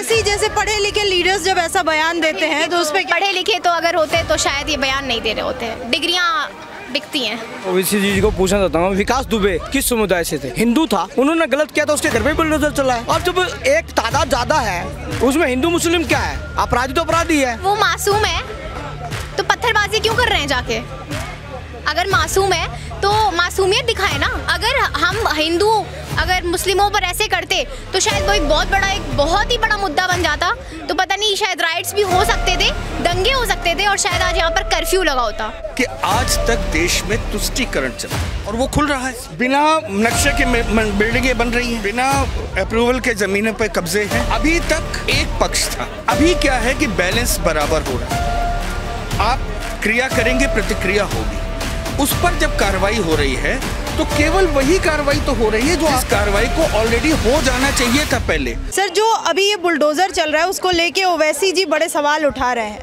ओवैसी जैसे पढ़े लिखे लीडर्स जब ऐसा बयान देते हैं तो उसपे पढ़े लिखे तो अगर होते तो शायद ये बयान नहीं दे रहे होते, डिग्रियां बिकती हैं। ओवैसी जी को पूछना चाहता हूँ, विकास दुबे किस समुदाय से थे? हिंदू था, उन्होंने गलत किया तो उसके घर पे बुलडोजर चला है। और जब एक तादाद ज्यादा है उसमें हिंदू मुस्लिम क्या है? अपराधी तो अपराधी है। वो मासूम है तो पत्थरबाजी क्यों कर रहे हैं जाके? अगर मासूम है तो मासूमियत दिखाए ना। अगर हम हिंदू अगर मुस्लिमों पर ऐसे करते तो शायद वो एक बहुत ही बड़ा मुद्दा बन जाता। तो पता नहीं, शायद राइट्स भी हो सकते थे, दंगे हो सकते थे और शायद आज यहाँ पर कर्फ्यू लगा होता। कि आज तक देश में तुष्टीकरण चला और वो खुल रहा है। बिना नक्शे के बिल्डिंगें बन रही हैं, बिना अप्रूवल के जमीनों पे कब्जे हैं। अभी तक एक पक्ष था, अभी क्या है कि बैलेंस बराबर हो रहा है। आप क्रिया करेंगे, प्रतिक्रिया होगी। उस पर जब कार्रवाई हो रही है तो केवल वही कार्रवाई तो हो रही है जो इस कार्रवाई को ऑलरेडी हो जाना चाहिए था पहले। सर, जो अभी ये बुलडोजर चल रहा है उसको लेके ओवैसी जी बड़े सवाल उठा रहे हैं।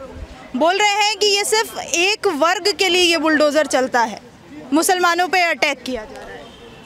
बोल रहे हैं कि ये सिर्फ एक वर्ग के लिए ये बुलडोजर चलता है, मुसलमानों पे अटैक किया जा रहा है।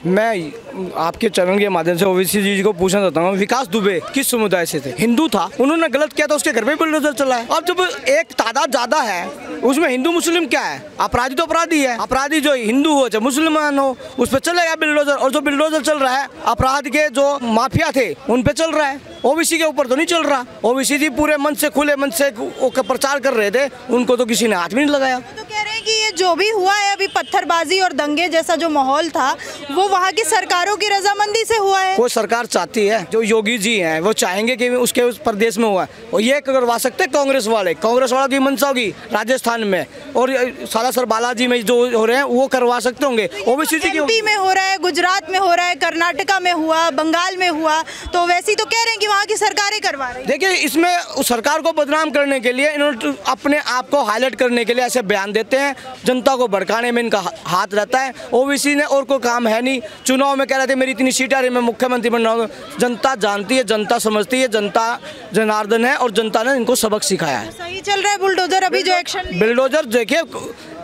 मैं आपके चैनल के माध्यम से ओवैसी जी को पूछना चाहता हूँ, विकास दुबे किस समुदाय से थे? हिंदू था, उन्होंने गलत किया तो उसके घर पे बुलडोजर चला है। और जब एक तादाद ज्यादा है उसमें हिंदू मुस्लिम क्या है? अपराधी तो अपराधी है। अपराधी जो हिंदू हो चाहे मुसलमान हो उस पर चलेगा बिल्डोजर। और जो बिल्डोजर चल रहा है अपराध के जो माफिया थे उन पे चल रहा है, ओबीसी के ऊपर तो नहीं चल रहा। ओबीसी जी पूरे मन से खुले मन से प्रचार कर रहे थे, उनको तो किसी ने हाथ भी नहीं लगाया। तो कह रहे हैं कि ये जो भी हुआ है अभी पत्थरबाजी और दंगे जैसा जो माहौल था वो वहाँ की सरकारों की रजामंदी से हुआ है। वो सरकार चाहती है, जो योगी जी हैं वो चाहेंगे कि उसके उस प्रदेश में हुआ है और ये करवा सकते कांग्रेस वालों की मंशा होगी राजस्थान में और सालासर बालाजी में जो हो रहे हैं वो करवा सकते होंगे। ओबीसी जी एमपी में हो रहा है, गुजरात में हो रहा है, कर्नाटका में हुआ, बंगाल में हुआ, तो वैसे तो कह रहे हैं कि वहाँ की सरकारें करवा रही है। देखिए, इसमें उस सरकार को बदनाम करने के लिए इन्होंने अपने आप को हाईलाइट करने के लिए ऐसे बयान देते हैं, जनता को भड़काने में इनका हाथ रहता है। ओबीसी ने और कोई काम है नहीं। चुनाव में कह रहे थे मेरी इतनी सीट आ रही, मैं मुख्यमंत्री बन रहा हूँ। जनता जानती है, जनता समझती है, जनता जनार्दन है और जनता ने इनको सबक सिखाया है। सही चल रहा है बुलडोजर अभी जो एक्शन? बुलडोजर देखिए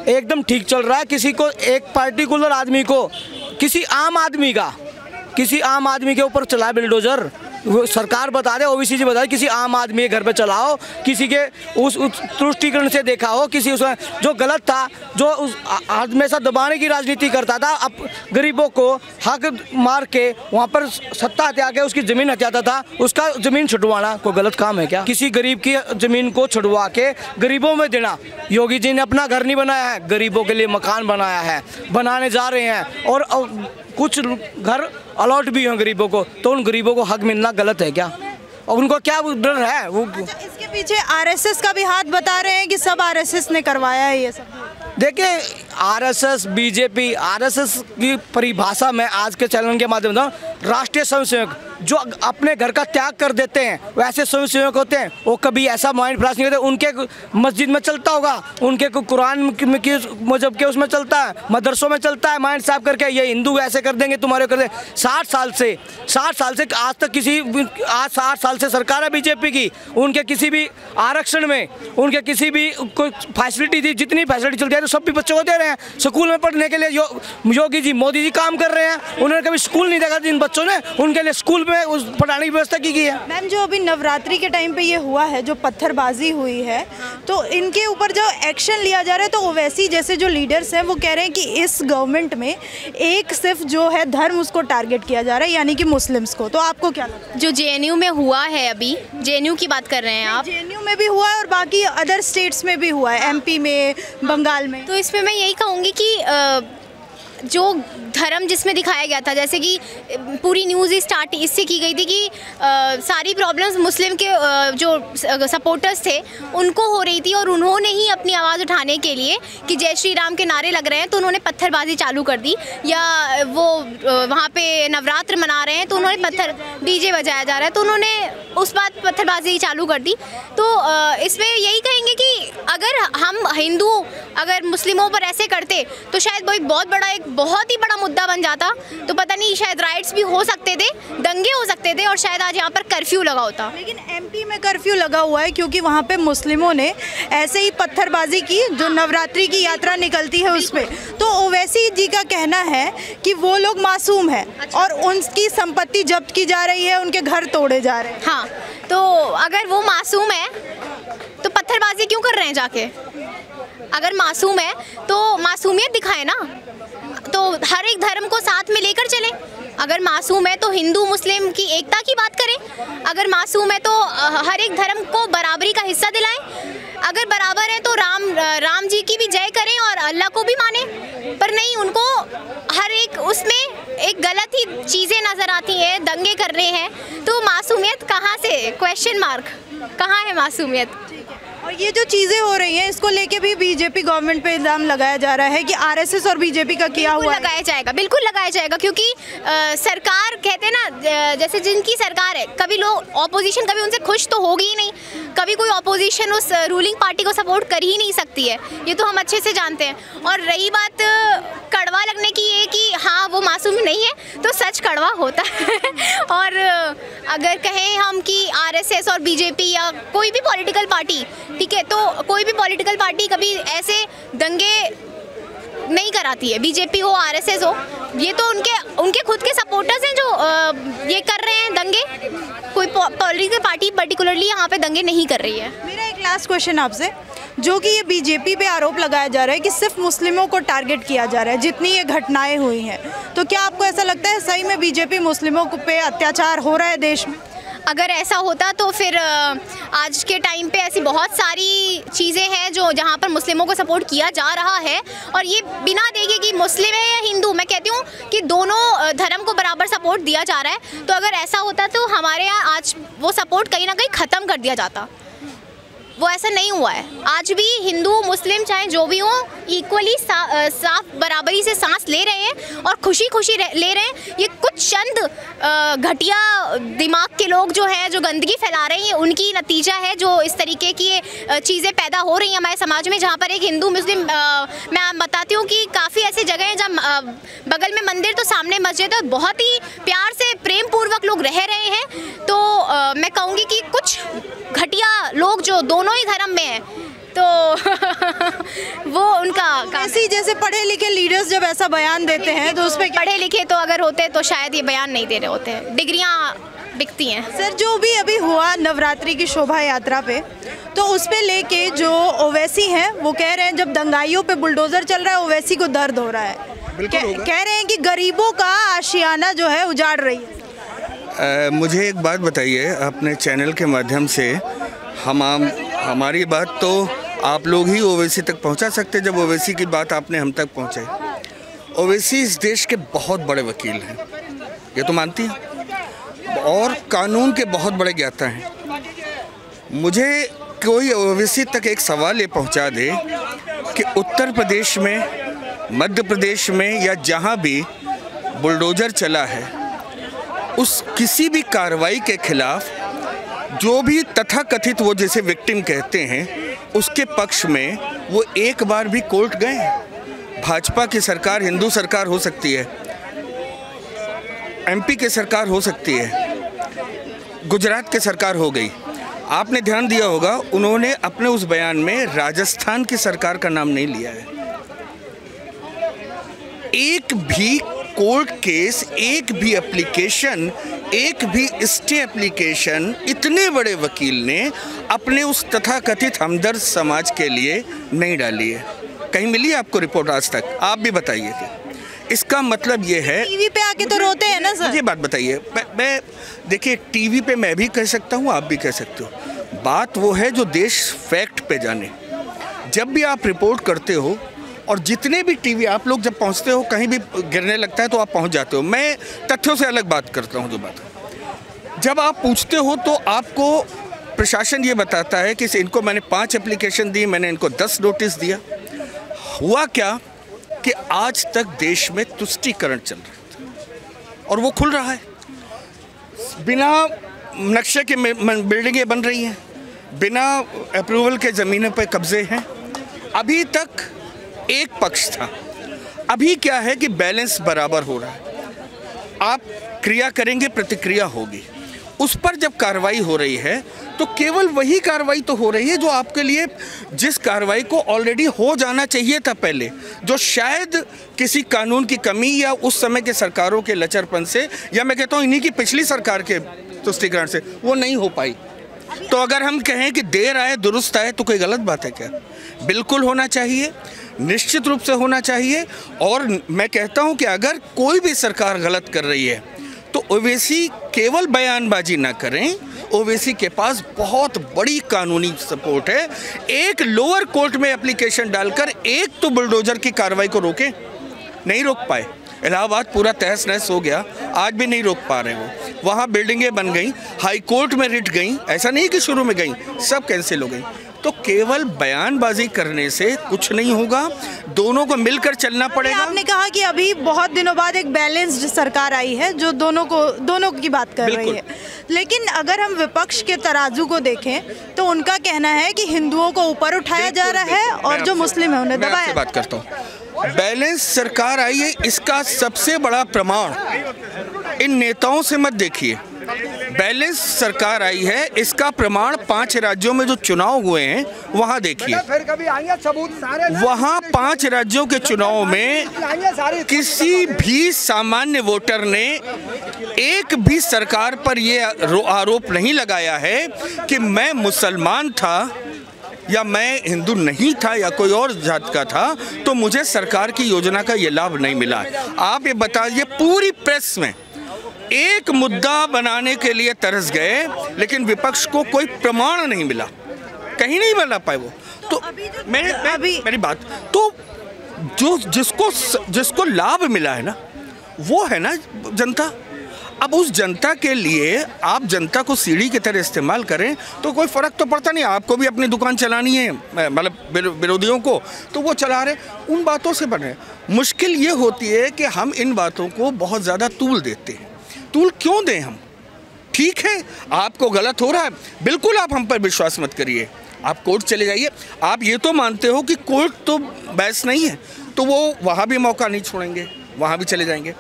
एकदम ठीक चल रहा है। किसी को एक पार्टिकुलर आदमी को, किसी आम आदमी के ऊपर चला बिल्डोजर, वो सरकार बता दे, ओबीसी जी बता दे, किसी आम आदमी के घर पे चलाओ, किसी के उस तुष्टीकरण से देखा हो, किसी उसमें जो गलत था, जो उस हमेशा दबाने की राजनीति करता था, अब गरीबों को हक मार के वहाँ पर सत्ता हत्या के उसकी ज़मीन हत्याता था, उसका ज़मीन छुड़वाना कोई गलत काम है क्या? किसी गरीब की ज़मीन को छुड़वा के गरीबों में देना। योगी जी ने अपना घर नहीं बनाया है, गरीबों के लिए मकान बनाया है, बनाने जा रहे हैं और कुछ घर अलॉट भी हैं गरीबों को, तो उन गरीबों को हक मिलना गलत है क्या? और उनको क्या डर है? वो इसके पीछे आरएसएस का भी हाथ बता रहे हैं कि सब आरएसएस ने करवाया है ये सब। देखिए, आरएसएस, बीजेपी, आरएसएस की परिभाषा में आज के चैनल के माध्यम से राष्ट्रीय स्वयंसेवक जो अपने घर का त्याग कर देते हैं वैसे स्वयंसेवक होते हैं। वो कभी ऐसा माइंड फ्लैश नहीं करते। उनके मस्जिद में चलता होगा, उनके कुरान की मजहब के उसमें चलता है, मदरसों में चलता है, माइंड साफ करके ये हिंदू ऐसे कर देंगे, तुम्हारे कर देंगे। 60 साल से आज तक आज 60 साल से सरकार है बीजेपी की, उनके किसी भी आरक्षण में उनके किसी भी कोई फैसिलिटी थी, जितनी फैसिलिटी चलती है तो सब भी बच्चों को दे रहे हैं। स्कूल में पढ़ने के लिए योगी जी, मोदी जी काम कर रहे हैं। उन्होंने कभी स्कूल नहीं देखा जिन बच्चों ने, उनके लिए स्कूल में उस पढ़ाने की व्यवस्था की गई है। मैम, जो अभी नवरात्रि के टाइम पे ये हुआ है, जो पत्थरबाजी हुई है, तो इनके ऊपर जो एक्शन लिया जा रहा है, तो ओवैसी जैसे जो लीडर्स हैं वो कह रहे हैं कि इस गवर्नमेंट में एक सिर्फ जो है धर्म उसको टारगेट किया जा रहा है, यानी कि मुस्लिम्स को। तो आपको क्या लगता है? जो जेएनयू में हुआ है, अभी जेएनयू की बात कर रहे हैं आप? जेएनयू में भी हुआ है और बाकी अदर स्टेट्स में भी हुआ है, एमपी में, बंगाल में। तो इसमें मैं यही कहूँगी कि जो धर्म जिसमें दिखाया गया था, जैसे कि पूरी न्यूज़ स्टार्ट इससे की गई थी कि सारी प्रॉब्लम्स मुस्लिम के जो सपोर्टर्स थे उनको हो रही थी और उन्होंने ही अपनी आवाज़ उठाने के लिए कि जय श्री राम के नारे लग रहे हैं तो उन्होंने पत्थरबाजी चालू कर दी, या वो वहाँ पे नवरात्र मना रहे हैं तो उन्होंने डीजे बजाया जा रहा है तो उन्होंने उस बात पत्थरबाजी चालू कर दी। तो इसमें यही कहेंगे कि अगर हम हिंदू अगर मुस्लिमों पर ऐसे करते तो शायद वो एक बहुत ही बड़ा मुद्दा बन जाता, तो पता नहीं शायद राइट्स भी हो सकते थे, दंगे हो सकते थे और शायद आज यहाँ पर कर्फ्यू लगा होता। लेकिन एमपी में कर्फ्यू लगा हुआ है क्योंकि वहाँ पे मुस्लिमों ने ऐसे ही पत्थरबाजी की जो नवरात्रि की यात्रा निकलती है उस पर। तो ओवैसी जी का कहना है कि वो लोग मासूम है और उनकी संपत्ति जब्त की जा रही है, उनके घर तोड़े जा रहे हैं। हाँ, तो अगर वो मासूम है तो पत्थरबाजी क्यों कर रहे हैं जाके? अगर मासूम है तो मासूमियत दिखाए ना, तो हर एक धर्म को साथ में लेकर चले। अगर मासूम है तो हिंदू मुस्लिम की एकता की बात करें, अगर मासूम है तो हर एक धर्म को बराबरी का हिस्सा दिलाएं, अगर बराबर है तो राम जी की भी जय करें और अल्लाह को भी माने। पर नहीं, उनको हर एक उसमें एक गलत ही चीज़ें नज़र आती हैं, दंगे कर रहे हैं। तो मासूमियत कहाँ से? क्वेश्चन मार्क, कहाँ है मासूमियत? और ये जो चीज़ें हो रही हैं इसको लेके भी बीजेपी गवर्नमेंट पे इल्ज़ाम लगाया जा रहा है कि आरएसएस और बीजेपी का किया हुआ है। लगाया जाएगा, बिल्कुल लगाया जाएगा, क्योंकि सरकार कहते हैं ना, जैसे जिनकी सरकार है, कभी लोग ऑपोजिशन कभी उनसे खुश तो होगी ही नहीं, कभी कोई ऑपोजिशन उस रूलिंग पार्टी को सपोर्ट कर ही नहीं सकती है, ये तो हम अच्छे से जानते हैं। और रही बात कड़वा लगने की ये कि हाँ वो मासूम नहीं है, तो सच कड़वा होता है। और अगर कहें हम कि आरएसएस और बीजेपी या कोई भी पॉलिटिकल पार्टी, ठीक है, तो कोई भी पॉलिटिकल पार्टी कभी ऐसे दंगे नहीं कराती है, बीजेपी हो आरएसएस हो, ये तो उनके खुद के सपोर्टर्स हैं जो ये कर रहे हैं दंगे। कोई पॉलिटिकल पार्टी पर्टिकुलरली यहाँ पे दंगे नहीं कर रही है। मेरा एक लास्ट क्वेश्चन आपसे, जो कि ये बीजेपी पे आरोप लगाया जा रहा है कि सिर्फ मुस्लिमों को टारगेट किया जा रहा है जितनी ये घटनाएं हुई हैं, तो क्या आपको ऐसा लगता है सही में बीजेपी मुस्लिमों पे अत्याचार हो रहा है देश में? अगर ऐसा होता तो फिर आज के टाइम पे ऐसी बहुत सारी चीज़ें हैं जो जहाँ पर मुस्लिमों को सपोर्ट किया जा रहा है, और ये बिना देखे कि मुस्लिम है या हिंदू, मैं कहती हूँ कि दोनों धर्म को बराबर सपोर्ट दिया जा रहा है। तो अगर ऐसा होता तो हमारे यहाँ आज वो सपोर्ट कहीं ना कहीं ख़त्म कर दिया जाता। वो ऐसा नहीं हुआ है। आज भी हिंदू मुस्लिम चाहे जो भी हो इक्वली साफ बराबरी से सांस ले रहे हैं और खुशी खुशी ले रहे हैं। ये कुछ चंद घटिया दिमाग के लोग जो हैं, जो गंदगी फैला रहे हैं, उनकी नतीजा है जो इस तरीके की चीज़ें पैदा हो रही हैं हमारे समाज में। जहाँ पर एक हिंदू मुस्लिम, मैं बताती हूँ कि काफ़ी ऐसी जगह हैं जहाँ बगल में मंदिर तो सामने मस्जिद है, बहुत ही प्यार से प्रेम पूर्वक लोग रह रहे हैं। तो मैं कहूँगी कि कुछ घटिया लोग जो दोनों ही धर्म में हैं, तो वो उनका ऐसे जैसे पढ़े लिखे लीडर्स जब ऐसा बयान देते हैं तो उस पर पढ़े लिखे तो अगर होते तो शायद ये बयान नहीं दे रहे होते, डिग्रियां बिकती हैं। सर, जो भी अभी हुआ नवरात्रि की शोभा यात्रा पे, तो उस पे लेके जो ओवैसी हैं वो कह रहे हैं जब दंगाइयों पे बुलडोजर चल रहा है ओवैसी को दर्द हो रहा है। कह रहे हैं कि गरीबों का आशियाना जो है उजाड़ रही है। मुझे एक बात बताइए, अपने चैनल के माध्यम से हमारी बात तो आप लोग ही ओवैसी तक पहुंचा सकते, जब ओवैसी की बात आपने हम तक पहुंचाई। ओवैसी इस देश के बहुत बड़े वकील हैं, ये तो मानती हैं, और कानून के बहुत बड़े ज्ञाता हैं। मुझे कोई ओवैसी तक एक सवाल ये पहुंचा दे कि उत्तर प्रदेश में, मध्य प्रदेश में या जहां भी बुलडोजर चला है, उस किसी भी कार्रवाई के खिलाफ जो भी तथाकथित वो जैसे विक्टिम कहते हैं उसके पक्ष में वो एक बार भी कोर्ट गए? भाजपा की सरकार, हिंदू सरकार हो सकती है, एमपी की सरकार हो सकती है, गुजरात की सरकार हो गई। आपने ध्यान दिया होगा उन्होंने अपने उस बयान में राजस्थान की सरकार का नाम नहीं लिया है। एक भी कोर्ट केस, एक भी एप्लीकेशन, एक भी स्टे एप्लीकेशन इतने बड़े वकील ने अपने उस तथाकथित हमदर्द समाज के लिए नहीं डाली है। कहीं मिली आपको रिपोर्ट आज तक? आप भी बताइए थे। इसका मतलब ये है, टीवी पे आके तो रोते हैं ना सर। मुझे बात बताइए, मैं देखिए टीवी पे मैं भी कह सकता हूँ, आप भी कह सकते हो। बात वो है जो देश फैक्ट पे जाने। जब भी आप रिपोर्ट करते हो और जितने भी टीवी आप लोग जब पहुंचते हो, कहीं भी गिरने लगता है तो आप पहुंच जाते हो। मैं तथ्यों से अलग बात करता हूं। जो बात जब आप पूछते हो तो आपको प्रशासन ये बताता है कि इनको मैंने 5 एप्लीकेशन दी, मैंने इनको 10 नोटिस दिया। हुआ क्या कि आज तक देश में तुष्टीकरण चल रहा था और वो खुल रहा है। बिना नक्शे के बिल्डिंगें बन रही हैं, बिना अप्रूवल के ज़मीनों पर कब्जे हैं। अभी तक एक पक्ष था। अभी क्या है कि बैलेंस बराबर हो रहा है। आप क्रिया करेंगे, प्रतिक्रिया होगी। उस पर जब कार्रवाई हो रही है तो केवल वही कार्रवाई तो हो रही है जो आपके लिए, जिस कार्रवाई को ऑलरेडी हो जाना चाहिए था पहले, जो शायद किसी कानून की कमी या उस समय के सरकारों के लचरपन से, या मैं कहता हूँ इन्हीं की पिछली सरकार के तुष्टिकरण से वो नहीं हो पाई। तो अगर हम कहें कि देर आए दुरुस्त आए तो कोई गलत बात है क्या? बिल्कुल होना चाहिए, निश्चित रूप से होना चाहिए। और मैं कहता हूं कि अगर कोई भी सरकार गलत कर रही है तो ओवैसी केवल बयानबाजी ना करें, ओवैसी के पास बहुत बड़ी कानूनी सपोर्ट है। एक लोअर कोर्ट में एप्लीकेशन डालकर एक तो बुलडोजर की कार्रवाई को रोके, नहीं रोक पाए। इलाहाबाद पूरा तहस नहस हो गया, आज भी नहीं रोक पा रहे वो। वहाँ बिल्डिंगें बन गई, हाई कोर्ट में रिट गई, ऐसा नहीं कि शुरू में गई, सब कैंसिल हो गई। तो केवल बयानबाजी करने से कुछ नहीं होगा, दोनों को मिलकर चलना पड़ेगा। आपने कहा कि अभी बहुत दिनों बाद एक बैलेंस्ड सरकार आई है जो दोनों की बात कर रही है, लेकिन अगर हम विपक्ष के तराजू को देखें तो उनका कहना है कि हिंदुओं को ऊपर उठाया जा रहा है और जो मुस्लिम है उन्हें दबाया। बात करता हूँ, बैलेंस सरकार आई है, इसका सबसे बड़ा प्रमाण इन नेताओं से मत देखिए। बैलेंस सरकार आई है इसका प्रमाण 5 राज्यों में जो चुनाव हुए हैं वहां देखिए। वहां 5 राज्यों के चुनाव में किसी भी सामान्य वोटर ने एक भी सरकार पर यह आरोप नहीं लगाया है कि मैं मुसलमान था या मैं हिंदू नहीं था या कोई और जात का था तो मुझे सरकार की योजना का ये लाभ नहीं मिला। आप ये बताइए, पूरी प्रेस में एक मुद्दा बनाने के लिए तरस गए लेकिन विपक्ष को कोई प्रमाण नहीं मिला, कहीं नहीं बना पाए वो। तो मेरी बात तो जो जिसको लाभ मिला है ना वो है ना जनता। अब उस जनता के लिए आप जनता को सीढ़ी की तरह इस्तेमाल करें तो कोई फ़र्क तो पड़ता नहीं। आपको भी अपनी दुकान चलानी है, मतलब विरोधियों को तो वो चला रहे, उन बातों से बने। मुश्किल ये होती है कि हम इन बातों को बहुत ज़्यादा तूल देते हैं। तूल क्यों दें हम? ठीक है, आपको गलत हो रहा है, बिल्कुल आप हम पर विश्वास मत करिए, आप कोर्ट चले जाइए। आप ये तो मानते हो कि कोर्ट तो बहस नहीं है तो वो वहाँ भी मौका नहीं छोड़ेंगे, वहाँ भी चले जाएंगे।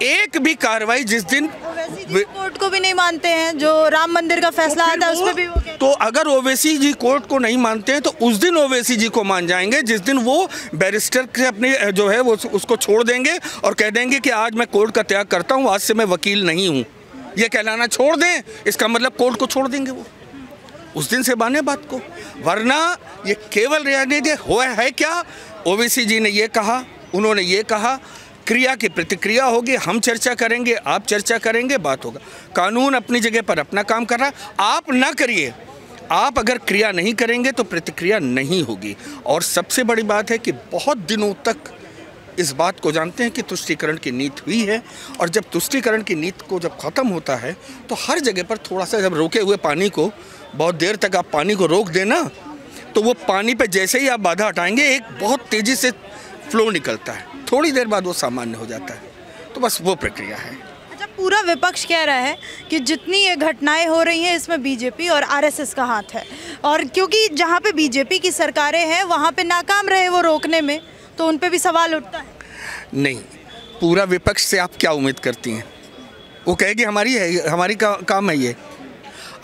एक भी कार्रवाई जिस दिन कोर्ट को भी नहीं मानते हैं, जो राम मंदिर का फैसला आया था उसमें भी वो तो अगर ओवैसी जी कोर्ट को नहीं मानते हैं तो उस दिन ओवैसी जी को मान जाएंगे जिस दिन वो बैरिस्टर से अपने जो है वो उसको छोड़ देंगे और कह देंगे कि आज मैं कोर्ट का त्याग करता हूँ, आज से मैं वकील नहीं हूँ। ये कहलाना छोड़ दें, इसका मतलब कोर्ट को छोड़ देंगे वो, उस दिन से माने बात को। वरना ये केवल राजनीति है क्या? ओवैसी जी ने ये कहा, उन्होंने ये कहा, क्रिया की प्रतिक्रिया होगी, हम चर्चा करेंगे, आप चर्चा करेंगे, बात होगा। कानून अपनी जगह पर अपना काम कर रहा है, आप ना करिए। आप अगर क्रिया नहीं करेंगे तो प्रतिक्रिया नहीं होगी। और सबसे बड़ी बात है कि बहुत दिनों तक इस बात को जानते हैं कि तुष्टीकरण की नीति हुई है, और जब तुष्टीकरण की नीति को जब ख़त्म होता है तो हर जगह पर थोड़ा सा, जब रोके हुए पानी को बहुत देर तक आप पानी को रोक देना तो वो पानी पे जैसे ही आप बाधा हटाएंगे एक बहुत तेज़ी से फ्लो निकलता है, थोड़ी देर बाद वो सामान्य हो जाता है। तो बस वो प्रक्रिया है। अच्छा, पूरा विपक्ष कह रहा है कि जितनी ये घटनाएं हो रही हैं इसमें बीजेपी और आरएसएस का हाथ है, और क्योंकि जहां पे बीजेपी की सरकारें हैं वहां पे नाकाम रहे वो रोकने में, तो उन पे भी सवाल उठता है। नहीं, पूरा विपक्ष से आप क्या उम्मीद करती हैं? वो कहेगी हमारी काम है ये।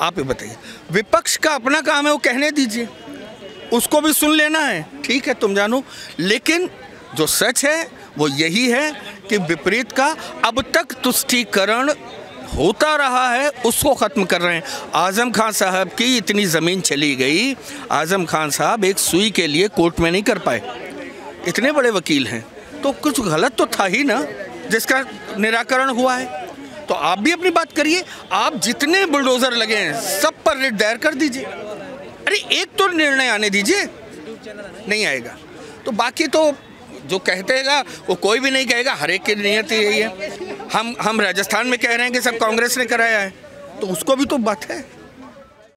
आप ये बताइए, विपक्ष का अपना काम है, वो कहने दीजिए, उसको भी सुन लेना है, ठीक है तुम जानो। लेकिन जो सच है वो यही है कि विपरीत का अब तक तुष्टीकरण होता रहा है, उसको ख़त्म कर रहे हैं। आज़म खान साहब की इतनी ज़मीन चली गई, आज़म खान साहब एक सुई के लिए कोर्ट में नहीं कर पाए, इतने बड़े वकील हैं, तो कुछ गलत तो था ही ना जिसका निराकरण हुआ है। तो आप भी अपनी बात करिए, आप जितने बुलडोज़र लगे हैं सब पर रिट दायर कर दीजिए। अरे एक तो निर्णय आने दीजिए, नहीं आएगा तो बाकी तो जो कहेगा वो कोई भी नहीं कहेगा, हर एक की नियत यही है। हम राजस्थान में कह रहे हैं कि सब कांग्रेस ने कराया है, तो उसको भी तो बात है।